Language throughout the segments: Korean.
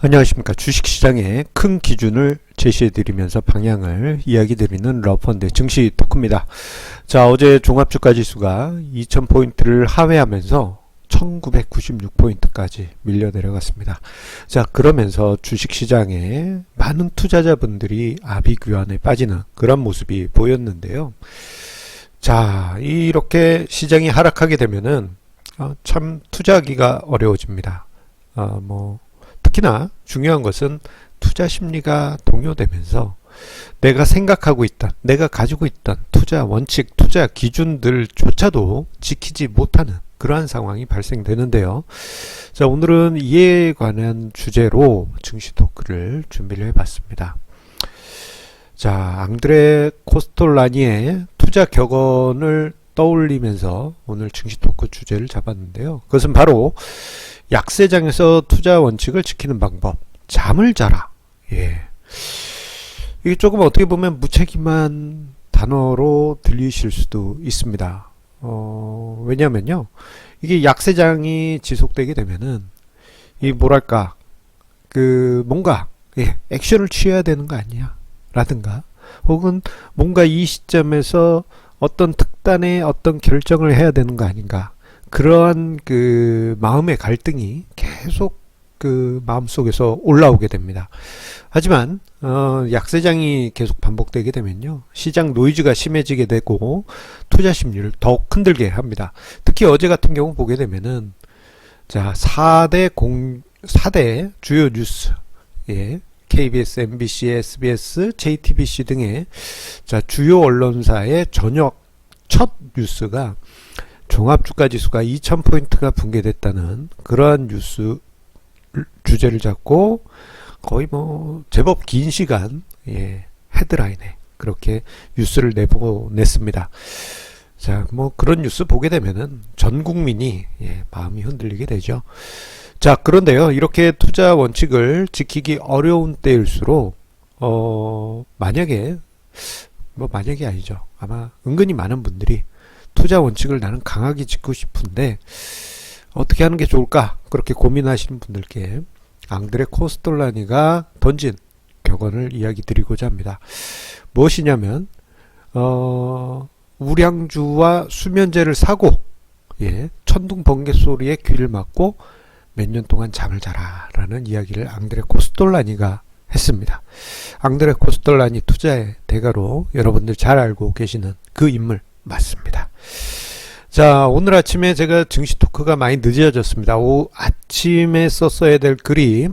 안녕하십니까. 주식시장의 큰 기준을 제시해드리면서 방향을 이야기드리는 러펀드 증시 토크입니다. 자, 어제 종합주가지수가 2000포인트를 하회하면서 1996포인트까지 밀려 내려갔습니다. 자, 그러면서 주식시장에 많은 투자자분들이 아비규환에 빠지는 그런 모습이 보였는데요. 자, 이렇게 시장이 하락하게 되면은 참 투자하기가 어려워집니다. 특히나 중요한 것은 투자 심리가 동요되면서 내가 생각하고 있던, 내가 가지고 있던 투자 원칙, 투자 기준들조차도 지키지 못하는 그러한 상황이 발생되는데요. 자, 오늘은 이에 관한 주제로 증시 토크를 준비를 해봤습니다. 자, 앙드레 코스톨라니의 투자 격언을 떠올리면서 오늘 증시 토크 주제를 잡았는데요. 그것은 바로 약세장에서 투자 원칙을 지키는 방법, 잠을 자라. 이게 조금 어떻게 보면 무책임한 단어로 들리실 수도 있습니다. 왜냐면요, 이게 약세장이 지속되게 되면은 뭔가 액션을 취해야 되는 거 아니야? 라든가, 혹은 뭔가 이 시점에서 어떤 특단의 어떤 결정을 해야 되는 거 아닌가? 그러한 마음의 갈등이 계속 마음속에서 올라오게 됩니다. 하지만 약세장이 계속 반복되게 되면요, 시장 노이즈가 심해지게 되고 투자 심리를 더욱 흔들게 합니다. 특히 어제 같은 경우 보게 되면은, 자, 4대 주요 뉴스, KBS, MBC, SBS, JTBC 등의 주요 언론사의 저녁 첫 뉴스가 종합주가지수가 2000포인트가 붕괴됐다는 그러한 뉴스 주제를 잡고 거의 제법 긴 시간 헤드라인에 그렇게 뉴스를 내보냈습니다. 자, 그런 뉴스 보게 되면은 전 국민이 마음이 흔들리게 되죠. 자, 그런데요, 이렇게 투자 원칙을 지키기 어려운 때일수록 만약이 아니죠. 아마 은근히 많은 분들이 투자 원칙을 나는 강하게 지키고 싶은데 어떻게 하는 게 좋을까? 그렇게 고민하시는 분들께 앙드레 코스톨라니가 던진 격언을 이야기 드리고자 합니다. 무엇이냐면 우량주와 수면제를 사고 천둥 번개 소리에 귀를 막고 몇 년 동안 잠을 자라 라는 이야기를 앙드레 코스톨라니가 했습니다. 앙드레 코스톨라니 투자의 대가로 여러분들 잘 알고 계시는 그 인물 맞습니다. 자, 오늘 아침에 제가 증시 토크가 많이 늦어졌습니다. 아침에 썼어야 될 글이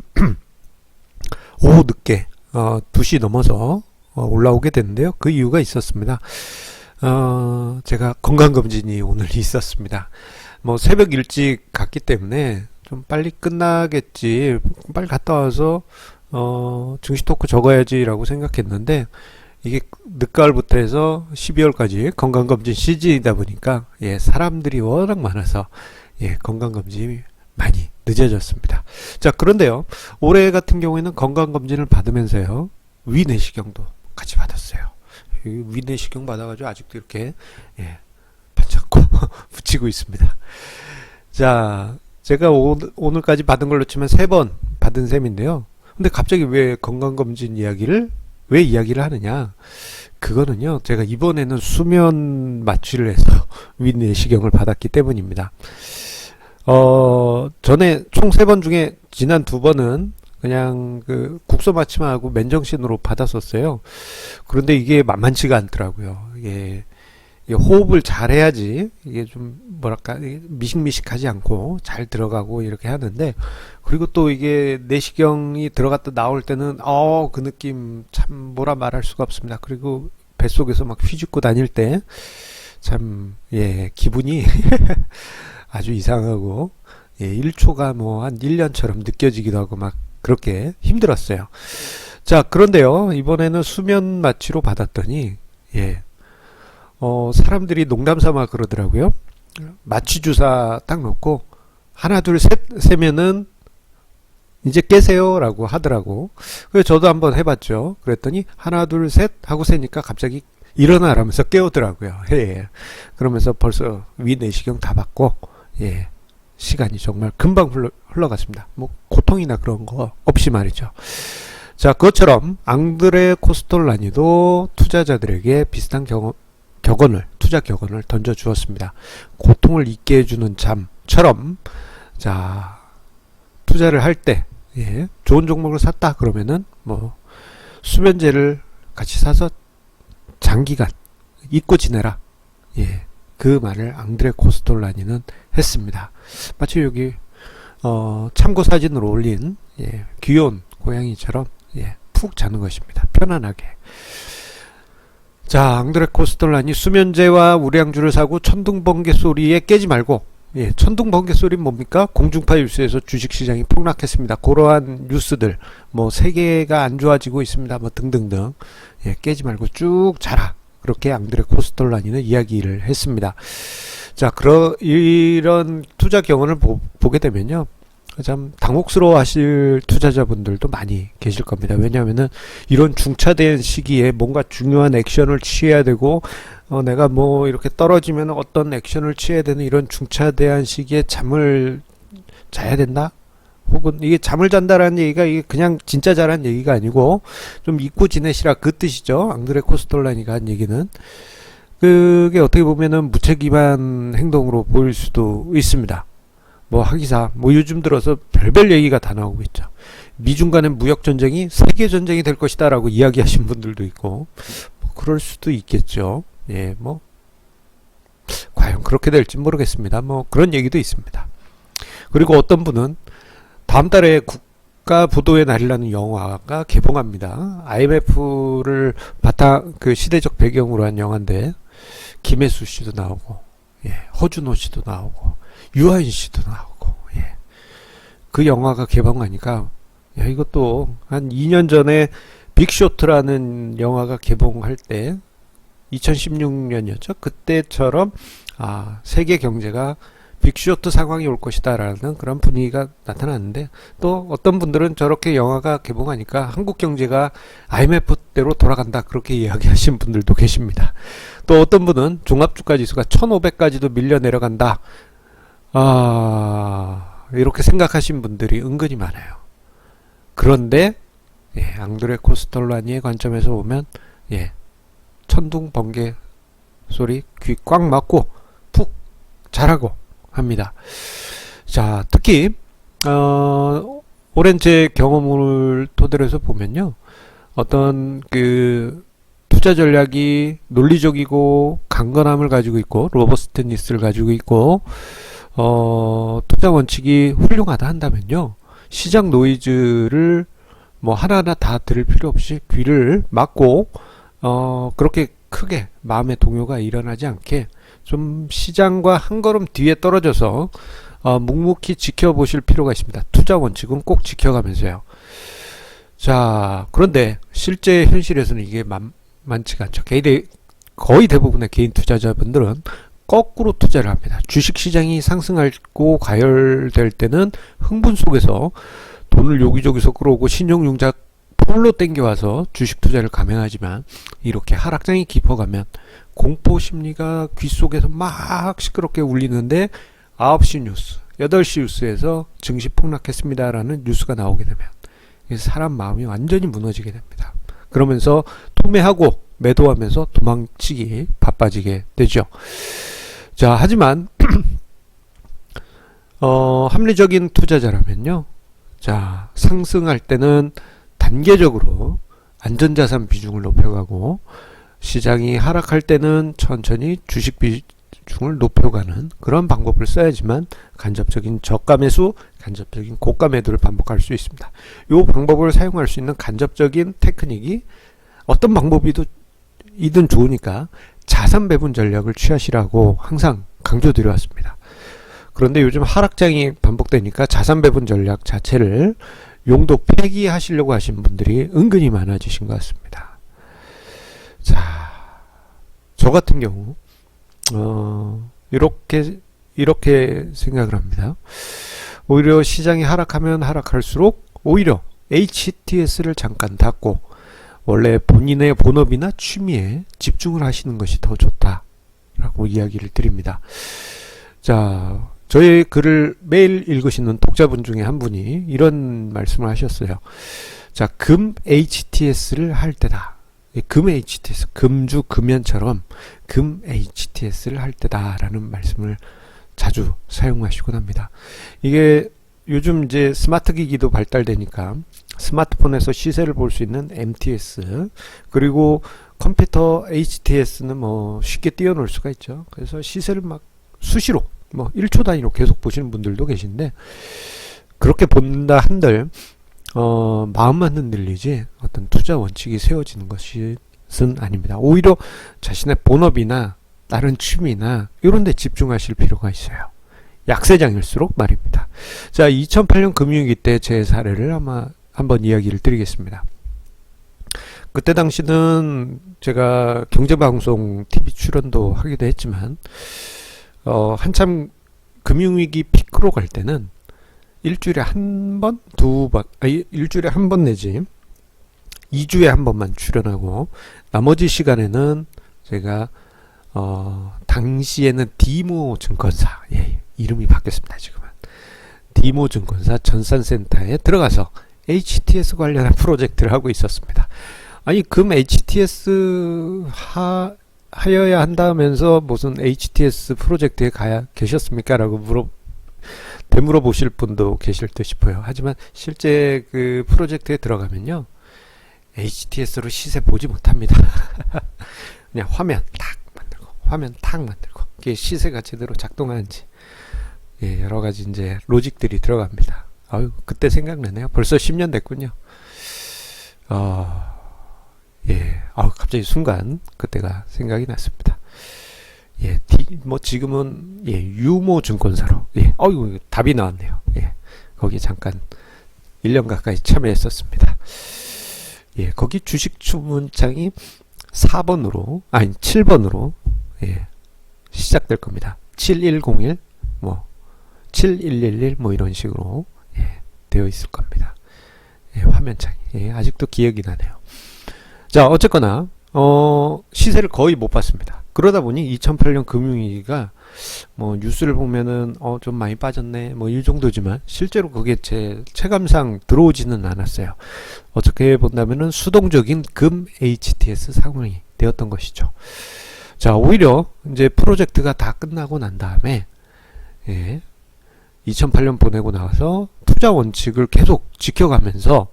오후 늦게 2시 넘어서 올라오게 됐는데요. 그 이유가 있었습니다. 제가 건강검진이 오늘 있었습니다. 새벽 일찍 갔기 때문에 좀 빨리 끝나겠지, 빨리 갔다 와서 증시 토크 적어야지 라고 생각했는데, 이게 늦가을부터 해서 12월까지 건강검진 시즌이다 보니까 사람들이 워낙 많아서 건강검진이 많이 늦어졌습니다. 자, 그런데요, 올해 같은 경우에는 건강검진을 받으면서요, 위내시경도 같이 받았어요. 위내시경 받아가지고 아직도 이렇게 반짝고 붙이고 있습니다. 자, 제가 오늘까지 받은 걸로 치면 3번 받은 셈인데요. 근데 갑자기 왜 건강검진 왜 이야기를 하느냐? 그거는요, 제가 이번에는 수면 마취를 해서 위내시경을 받았기 때문입니다. 전에 총 3번 중에 지난 2번은 그냥 국소 마취만 하고 맨정신으로 받았었어요. 그런데 이게 만만치가 않더라고요. 호흡을 잘 해야지 이게 좀 미식미식하지 않고 잘 들어가고 이렇게 하는데, 그리고 또 이게 내시경이 들어갔다 나올 때는 그 느낌 참 뭐라 말할 수가 없습니다. 그리고 뱃속에서 막 휘짓고 다닐 때 참 기분이 아주 이상하고 1초가 한 1년처럼 느껴지기도 하고 막 그렇게 힘들었어요. 자, 그런데요, 이번에는 수면 마취로 받았더니 사람들이 농담삼아 그러더라고요. 마취 주사 딱 놓고 하나 둘 셋 세면은 이제 깨세요 라고 하더라고. 그래서 저도 한번 해봤죠. 그랬더니 하나 둘 셋 하고 세니까 갑자기 일어나라면서 깨우더라고요. 그러면서 벌써 위내시경 다 받고 시간이 정말 금방 흘러갔습니다. 고통이나 그런 거 없이 말이죠. 자, 그것처럼 앙드레 코스톨라니도 투자자들에게 비슷한 투자 격언을 던져 주었습니다. 고통을 잊게 해주는 잠처럼, 자, 투자를 할 때, 예, 좋은 종목을 샀다 그러면은 뭐 수면제를 같이 사서 장기간 잊고 지내라. 예, 그 말을 앙드레 코스톨라니는 했습니다. 마치 여기 참고 사진으로 올린, 예, 귀여운 고양이처럼, 예, 푹 자는 것입니다. 편안하게. 자, 앙드레 코스톨라니 수면제와 우량주를 사고 천둥번개 소리에 깨지 말고, 예, 천둥번개 소리는 뭡니까? 공중파 뉴스에서 주식시장이 폭락했습니다. 그러한 뉴스들, 뭐 세계가 안 좋아지고 있습니다. 뭐 등등등. 예, 깨지 말고 쭉 자라. 그렇게 앙드레 코스톨라니는 이야기를 했습니다. 자, 이런 투자 경험을 보게 되면요, 참 당혹스러워 하실 투자자분들도 많이 계실 겁니다. 왜냐하면은 이런 중차대한 시기에 뭔가 중요한 액션을 취해야 되고, 내가 뭐 이렇게 떨어지면 어떤 액션을 취해야 되는 이런 중차대한 시기에 잠을 자야 된다? 혹은 이게 잠을 잔다라는 얘기가 이게 그냥 진짜 자라는 얘기가 아니고 좀 잊고 지내시라 그 뜻이죠. 앙드레 코스톨라니가 한 얘기는. 그게 어떻게 보면은 무책임한 행동으로 보일 수도 있습니다. 뭐 하기사 뭐 요즘 들어서 별별 얘기가 다 나오고 있죠. 미중 간의 무역 전쟁이 세계 전쟁이 될 것이다 라고 이야기하신 분들도 있고, 뭐 그럴 수도 있겠죠. 예, 뭐 과연 그렇게 될지 모르겠습니다. 뭐 그런 얘기도 있습니다. 그리고 어떤 분은 다음 달에 국가 보도의 날이라는 영화가 개봉합니다. IMF를 그 시대적 배경으로 한 영화인데 김혜수 씨도 나오고, 예, 허준호 씨도 나오고, 유아인 씨도 나오고, 예. 그 영화가 개봉하니까, 야, 이것도 한 2년 전에 빅쇼트라는 영화가 개봉할 때 2016년이었죠. 그때처럼 세계 경제가 빅쇼트 상황이 올 것이다 라는 그런 분위기가 나타났는데, 또 어떤 분들은 저렇게 영화가 개봉하니까 한국 경제가 IMF대로 돌아간다 그렇게 이야기하신 분들도 계십니다. 또 어떤 분은 종합주가 지수가 1500까지도 밀려 내려간다, 이렇게 생각하신 분들이 은근히 많아요. 그런데 예, 앙드레 코스톨라니의 관점에서 보면, 예, 천둥 번개 소리 귀 꽉 막고 푹 자라고 합니다. 자, 특히 오랜 제 경험을 토대로 해서 보면요, 어떤 그 투자 전략이 논리적이고 강건함을 가지고 있고 로버스트니스를 가지고 있고 투자 원칙이 훌륭하다 한다면요, 시장 노이즈를 뭐 하나하나 다 들을 필요 없이 귀를 막고 그렇게 크게 마음의 동요가 일어나지 않게 좀 시장과 한 걸음 뒤에 떨어져서 묵묵히 지켜보실 필요가 있습니다. 투자 원칙은 꼭 지켜가면서요. 자, 그런데 실제 현실에서는 이게 만치가 않죠. 거의 대부분의 개인 투자자분들은 거꾸로 투자를 합니다. 주식시장이 상승하고 가열될 때는 흥분 속에서 돈을 여기저기서 끌어오고 신용융자 폴로 땡겨와서 주식 투자를 감행하지만, 이렇게 하락장이 깊어가면 공포심리가 귀 속에서 막 시끄럽게 울리는데 9시 뉴스, 8시 뉴스에서 증시 폭락했습니다 라는 뉴스가 나오게 되면 사람 마음이 완전히 무너지게 됩니다. 그러면서 투매하고 매도하면서 도망치기 바빠지게 되죠. 자, 하지만 합리적인 투자자라면요, 자, 상승할 때는 단계적으로 안전자산 비중을 높여가고, 시장이 하락할 때는 천천히 주식 비중을 높여가는 그런 방법을 써야지만 간접적인 저가 매수, 간접적인 고가 매도를 반복할 수 있습니다. 이 방법을 사용할 수 있는 간접적인 테크닉이 어떤 방법이든 좋으니까 자산 배분 전략을 취하시라고 항상 강조드려왔습니다. 그런데 요즘 하락장이 반복되니까 자산 배분 전략 자체를 용도 폐기하시려고 하신 분들이 은근히 많아지신 것 같습니다. 자, 저 같은 경우 이렇게 생각을 합니다. 오히려 시장이 하락하면 하락할수록 오히려 HTS를 잠깐 닫고 원래 본인의 본업이나 취미에 집중을 하시는 것이 더 좋다라고 이야기를 드립니다. 자, 저의 글을 매일 읽으시는 독자분 중에 한 분이 이런 말씀을 하셨어요. 자, 금 HTS를 할 때다. 금 HTS, 금주 금연처럼 금 HTS를 할 때다라는 말씀을 자주 사용하시곤 합니다. 이게 요즘 이제 스마트 기기도 발달되니까 스마트폰에서 시세를 볼 수 있는 MTS, 그리고 컴퓨터 HTS는 뭐 쉽게 띄워놓을 수가 있죠. 그래서 시세를 막 수시로 뭐 1초 단위로 계속 보시는 분들도 계신데, 그렇게 본다 한들 마음만 흔들리지 어떤 투자 원칙이 세워지는 것은 아닙니다. 오히려 자신의 본업이나 다른 취미나 이런 데 집중하실 필요가 있어요. 약세장일수록 말입니다. 자, 2008년 금융위기 때 제 사례를 아마 한번 이야기를 드리겠습니다. 그때 당시는 제가 경제방송 TV 출연도 하기도 했지만 한참 금융위기 피크로 갈 때는 일주일에 한 번, 일주일에 한 번 내지 2주에 한 번만 출연하고, 나머지 시간에는 제가 당시에는 디모 증권사, 이름이 바뀌었습니다. 지금은 디모 증권사 전산센터에 들어가서 HTS 관련한 프로젝트를 하고 있었습니다. 아니, 금 HTS 하여야 한다면서 무슨 HTS 프로젝트에 계셨습니까? 라고 되물어보실 분도 계실 듯 싶어요. 하지만 실제 그 프로젝트에 들어가면요, HTS로 시세 보지 못합니다. 그냥 화면 탁 만들고, 화면 탁 만들고, 이게 시세가 제대로 작동하는지, 여러가지 이제 로직들이 들어갑니다. 아유, 그때 생각나네요. 벌써 10년 됐군요. 갑자기 순간 그때가 생각이 났습니다. 뭐 지금은 유모 증권사로, 답이 나왔네요. 거기 잠깐 1년 가까이 참여했었습니다. 거기 주식 주문창이 7번으로 시작될 겁니다. 7101 뭐 7111 뭐 이런 식으로 되어 있을 겁니다. 화면창이 아직도 기억이 나네요. 자, 어쨌거나 시세를 거의 못 봤습니다. 그러다 보니 2008년 금융위기가 뭐 뉴스를 보면은 좀 많이 빠졌네 뭐 이 정도지만, 실제로 그게 제 체감상 들어오지는 않았어요. 어떻게 본다면은 수동적인 금 HTS 상황이 되었던 것이죠. 자, 오히려 이제 프로젝트가 다 끝나고 난 다음에 2008년 보내고 나와서 투자 원칙을 계속 지켜가면서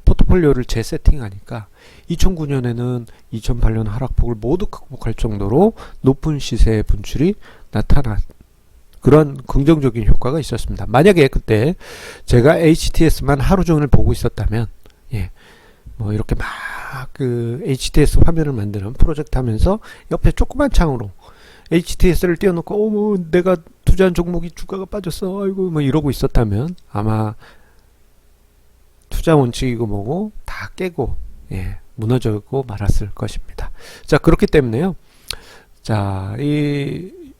포트폴리오를 재세팅하니까 2009년에는 2008년 하락폭을 모두 극복할 정도로 높은 시세 분출이 나타난 그런 긍정적인 효과가 있었습니다. 만약에 그때 제가 HTS만 하루 종일 보고 있었다면, 뭐 이렇게 막 그 HTS 화면을 만드는 프로젝트 하면서 옆에 조그만 창으로 HTS를 띄워놓고 뭐 내가 투자한 종목이 주가가 빠졌어 아이고 뭐 이러고 있었다면 아마 투자 원칙이고 뭐고 다 깨고 무너지고 말았을 것입니다. 자, 그렇기 때문에요. 자,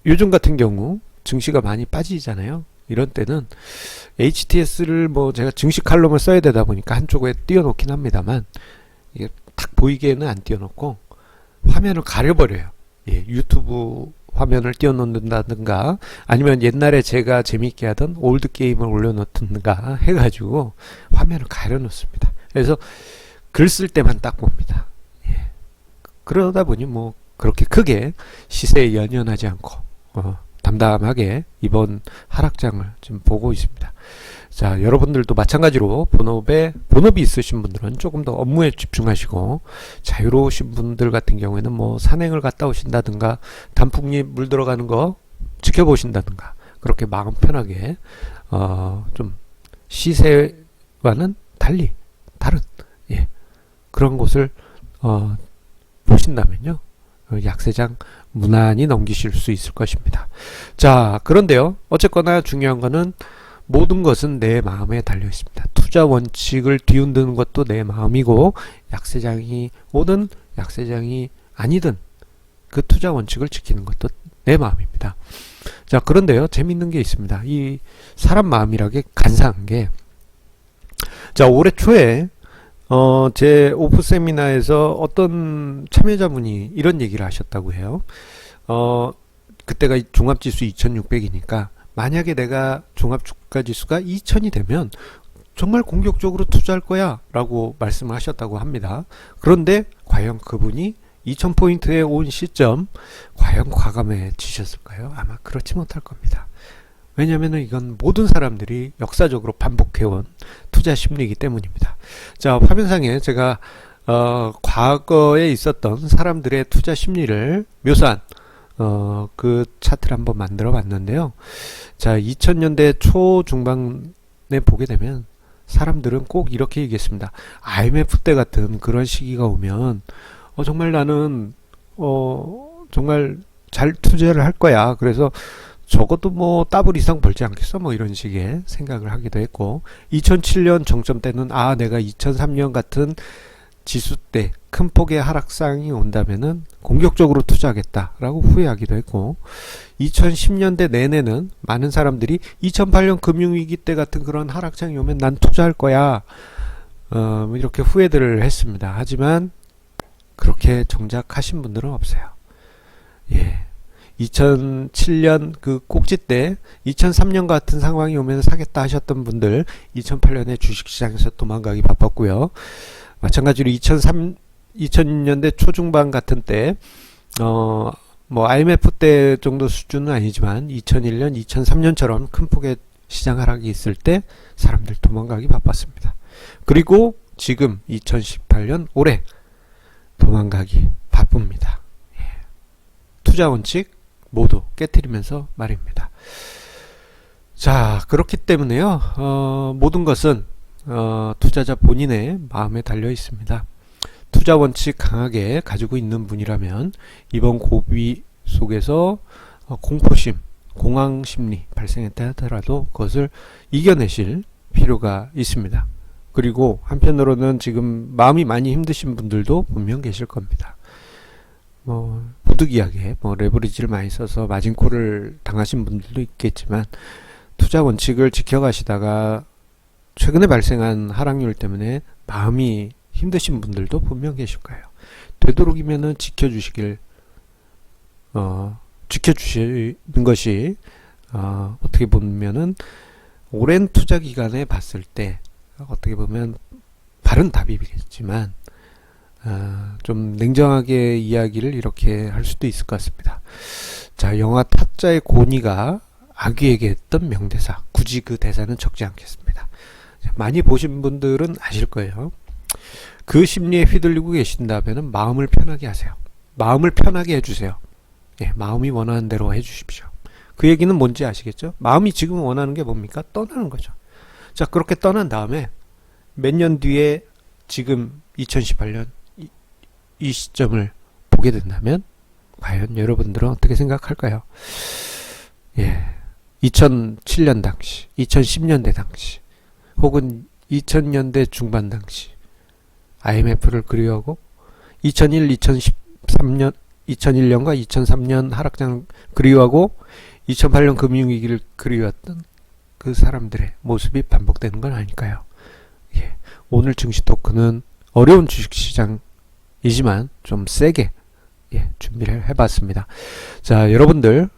요즘 같은 경우 증시가 많이 빠지잖아요. 이런 때는 HTS를 뭐 제가 증시 칼럼을 써야 되다 보니까 한쪽에 띄워놓긴 합니다만, 이게 딱 보이게는 안 띄워놓고 화면을 가려버려요. 유튜브 화면을 띄워놓는다든가 아니면 옛날에 제가 재밌게 하던 올드 게임을 올려놓든가 해가지고 화면을 가려놓습니다. 그래서 글 쓸 때만 딱 봅니다. 그러다 보니 뭐 그렇게 크게 시세에 연연하지 않고 담담하게 이번 하락장을 좀 보고 있습니다. 자, 여러분들도 마찬가지로 본업이 있으신 분들은 조금 더 업무에 집중하시고, 자유로우신 분들 같은 경우에는 뭐 산행을 갔다 오신다든가 단풍잎 물 들어가는 거 지켜보신다든가, 그렇게 마음 편하게 좀 시세와는 달리 다른 그런 곳을 보신다면요, 약세장 무난히 넘기실 수 있을 것입니다. 자, 그런데요, 어쨌거나 중요한 거는 모든 것은 내 마음에 달려 있습니다. 투자 원칙을 뒤흔드는 것도 내 마음이고, 약세장이 오든 약세장이 아니든 그 투자 원칙을 지키는 것도 내 마음입니다. 자, 그런데요, 재밌는 게 있습니다. 이 사람 마음이라는 게 간사한 게, 자, 올해 초에 제 오프 세미나에서 어떤 참여자분이 이런 얘기를 하셨다고 해요. 그때가 종합지수 2600이니까 만약에 내가 종합주가지수가 2000이 되면 정말 공격적으로 투자할 거야 라고 말씀을 하셨다고 합니다. 그런데 과연 그분이 2000포인트에 온 시점 과연 과감해지셨을까요? 아마 그렇지 못할 겁니다. 왜냐하면 이건 모든 사람들이 역사적으로 반복해온 투자 심리이기 때문입니다. 자, 화면상에 제가 과거에 있었던 사람들의 투자 심리를 묘사한 그 차트를 한번 만들어 봤는데요. 자, 2000년대 초중반에 보게 되면 사람들은 꼭 이렇게 얘기했습니다. IMF 때 같은 그런 시기가 오면 정말 나는 정말 잘 투자를 할 거야. 그래서 적어도 뭐 더블 이상 벌지 않겠어? 뭐 이런 식의 생각을 하기도 했고, 2007년 정점 때는 내가 2003년 같은 지수 때 큰 폭의 하락상이 온다면은 공격적으로 투자하겠다라고 후회하기도 했고, 2010년대 내내는 많은 사람들이 2008년 금융위기 때 같은 그런 하락장이 오면 난 투자할 거야, 이렇게 후회들을 했습니다. 하지만 그렇게 정작 하신 분들은 없어요. 예. 2007년 그 꼭지 때 2003년 같은 상황이 오면 사겠다 하셨던 분들 2008년에 주식시장에서 도망가기 바빴고요. 마찬가지로 2000년대 초중반 같은 때 뭐 IMF 때 정도 수준은 아니지만 2001년, 2003년처럼 큰 폭의 시장 하락이 있을 때 사람들 도망가기 바빴습니다. 그리고 지금 2018년 올해 도망가기 바쁩니다. 투자 원칙 모두 깨트리면서 말입니다. 자, 그렇기 때문에요. 모든 것은 투자자 본인의 마음에 달려 있습니다. 투자 원칙 강하게 가지고 있는 분이라면 이번 고비 속에서 공포심, 공황심리 발생했다 하더라도 그것을 이겨내실 필요가 있습니다. 그리고 한편으로는 지금 마음이 많이 힘드신 분들도 분명 계실 겁니다. 부득이하게 레버리지를 많이 써서 마진콜을 당하신 분들도 있겠지만, 투자 원칙을 지켜가시다가 최근에 발생한 하락률 때문에 마음이 힘드신 분들도 분명 계실 거예요. 되도록이면은 지켜주시는 것이 어떻게 보면은 오랜 투자 기간에 봤을 때 어떻게 보면 바른 답이겠지만 좀 냉정하게 이야기를 이렇게 할 수도 있을 것 같습니다. 자, 영화 타짜의 고니가 아귀에게 했던 명대사, 굳이 그 대사는 적지 않겠습니다. 많이 보신 분들은 아실 거예요. 그 심리에 휘둘리고 계신다면 마음을 편하게 하세요. 마음을 편하게 해주세요. 마음이 원하는 대로 해주십시오. 그 얘기는 뭔지 아시겠죠? 마음이 지금 원하는 게 뭡니까? 떠나는 거죠. 자, 그렇게 떠난 다음에 몇 년 뒤에 지금 2018년 이 시점을 보게 된다면 과연 여러분들은 어떻게 생각할까요? 2007년 당시, 2010년대 당시, 혹은 2000년대 중반 당시 IMF를 그리워하고 2001년과 2003년 하락장 그리워하고 2008년 금융위기를 그리워했던 그 사람들의 모습이 반복되는 건 아닐까요? 오늘 증시 토크는 어려운 주식시장이지만 좀 세게 준비를 해봤습니다. 자, 여러분들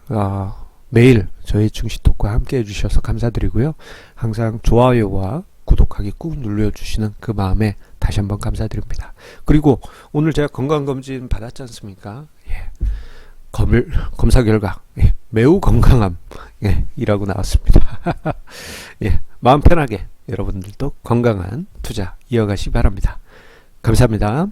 매일 저희 증시 토크와 함께 해주셔서 감사드리고요. 항상 좋아요와 구독하기 꾹 눌러주시는 그 마음에 다시 한번 감사드립니다. 그리고 오늘 제가 건강검진 받았지 않습니까? 검사 결과 매우 건강함 이라고 나왔습니다. 마음 편하게 여러분들도 건강한 투자 이어가시기 바랍니다. 감사합니다.